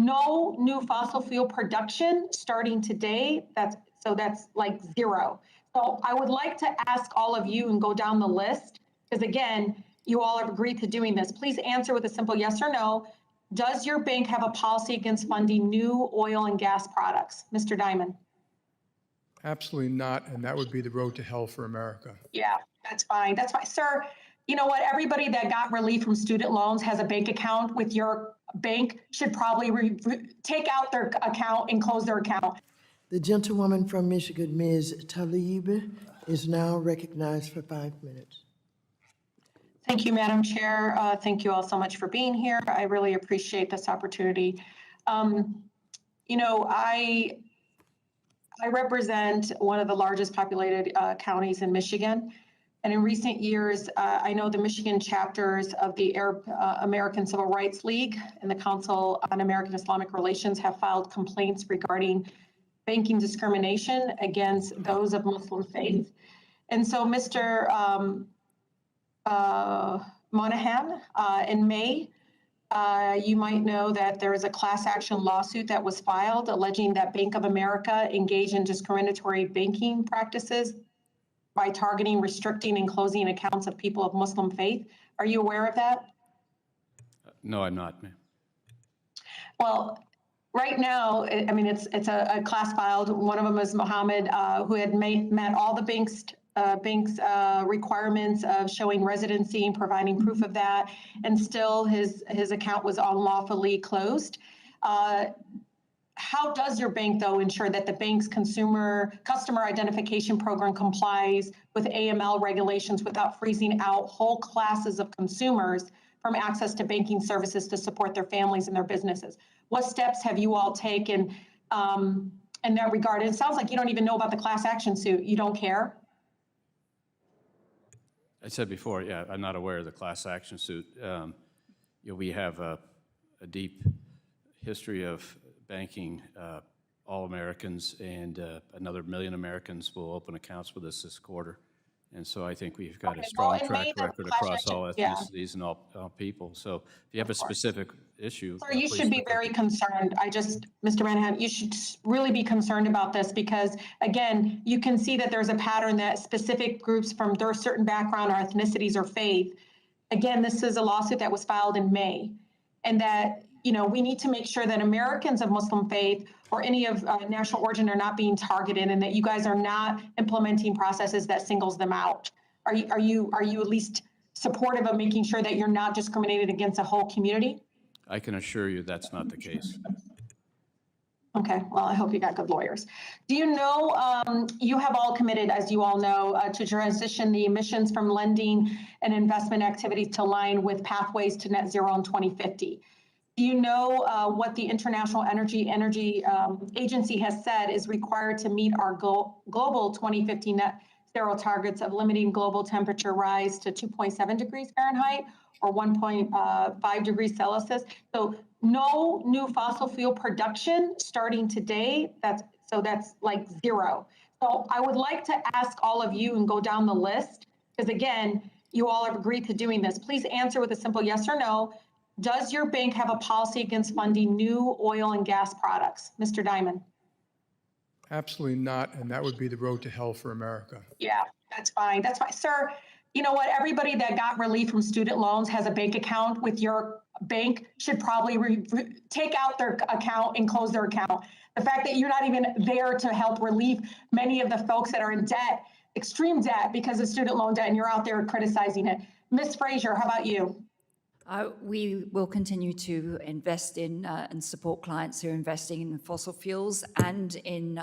no new fossil fuel production starting today. That's like zero. So I would like to ask all of you and go down the list, because again, you all have agreed to doing this. Please answer with a simple yes or no. Does your bank have a policy against funding new oil and gas products? Mr. Diamond. Absolutely not, and that would be the road to hell for America. Yeah, that's fine. That's fine. Sir, you know what? Everybody that got relief from student loans has a bank account with your bank should probably take out their account and close their account. The gentlewoman from Michigan, Ms. Tlaib, is now recognized for 5 minutes. Thank you, Madam Chair. Thank you all so much for being here. I really appreciate this opportunity. You know, I represent one of the largest populated counties in Michigan. And in recent years, I know the Michigan chapters of the Arab American Civil Rights League and the Council on American Islamic Relations have filed complaints regarding banking discrimination against those of Muslim faith. And so, Mr. Monahan, in May, you might know that there is a class action lawsuit that was filed alleging that Bank of America engaged in discriminatory banking practices by targeting, restricting, and closing accounts of people of Muslim faith. Are you aware of that? No, I'm not, ma'am. Well, right now, I mean, it's a class filed. One of them is Mohammed, who had met all the bank's requirements of showing residency and providing proof of that, and still his account was unlawfully closed. How does your bank, though, ensure that the bank's customer identification program complies with AML regulations without freezing out whole classes of consumers from access to banking services to support their families and their businesses? What steps have you all taken in that regard? And it sounds like you don't even know about the class action suit. You don't care? I said before, yeah, I'm not aware of the class action suit. We have a deep history of banking all Americans, and another 1 million Americans will open accounts with us this quarter. And so I think we've got a strong track record across all ethnicities and all people. So if you have a specific issue, sir, you should be very concerned. Mr. Manahan, you should really be concerned about this, because again, you can see that there's a pattern that specific groups from their certain background or ethnicities or faith. Again, this is a lawsuit that was filed in May, and that, you know, we need to make sure that Americans of Muslim faith or any of national origin are not being targeted, and that you guys are not implementing processes that singles them out. Are you at least supportive of making sure that you're not discriminated against a whole community? I can assure you that's not the case. Okay, well, I hope you got good lawyers. Do you know, you have all committed, as you all know, to transition the emissions from lending and investment activities to align with pathways to net zero in 2050. Do you know what the International Energy Agency has said is required to meet our global 2050 net zero targets of limiting global temperature rise to 2.7 degrees Fahrenheit or 1.5 degrees Celsius? So no new fossil fuel production starting today. That's like zero. So I would like to ask all of you and go down the list, because again, you all have agreed to doing this. Please answer with a simple yes or no. Does your bank have a policy against funding new oil and gas products? Mr. Diamond. Absolutely not, and that would be the road to hell for America. Yeah, that's fine. That's fine. Sir, you know what? Everybody that got relief from student loans has a bank account with your bank should probably take out their account and close their account. The fact that you're not even there to help relieve many of the folks that are in debt, extreme debt because of student loan debt, and you're out there criticizing it. Ms. Frazier, how about you? We will continue to invest in and support clients who are investing in fossil fuels and in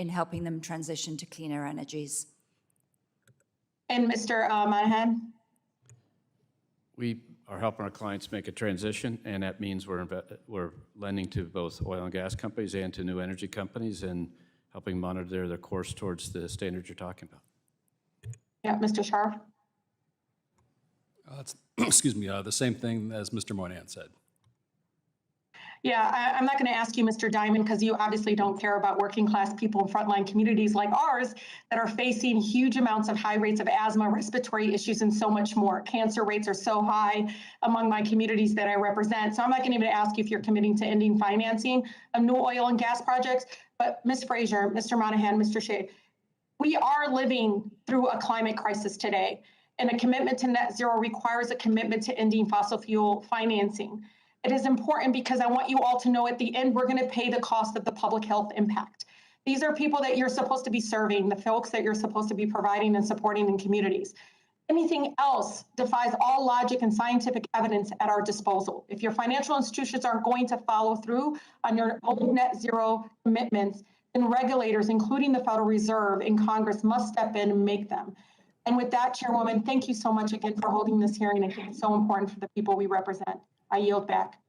helping them transition to cleaner energies. And Mr. Monahan? We are helping our clients make a transition, and that means we're lending to both oil and gas companies and to new energy companies and helping monitor their course towards the standards you're talking about. Yeah, Mr. Scharf? Excuse me, the same thing as Mr. Moynihan said. Yeah, I'm not going to ask you, Mr. Diamond, because you obviously don't care about working class people in frontline communities like ours that are facing huge amounts of high rates of asthma, respiratory issues, and so much more. Cancer rates are so high among my communities that I represent. So I'm not going to even ask you if you're committing to ending financing of new oil and gas projects. But Ms. Frazier, Mr. Monahan, Mr. Shea, we are living through a climate crisis today, and a commitment to net zero requires a commitment to ending fossil fuel financing. It is important because I want you all to know at the end, we're going to pay the cost of the public health impact. These are people that you're supposed to be serving, the folks that you're supposed to be providing and supporting in communities. Anything else defies all logic and scientific evidence at our disposal. If your financial institutions aren't going to follow through on your own net zero commitments, then regulators, including the Federal Reserve and Congress, must step in and make them. And with that, Chairwoman, thank you so much again for holding this hearing. I think it's so important for the people we represent. I yield back.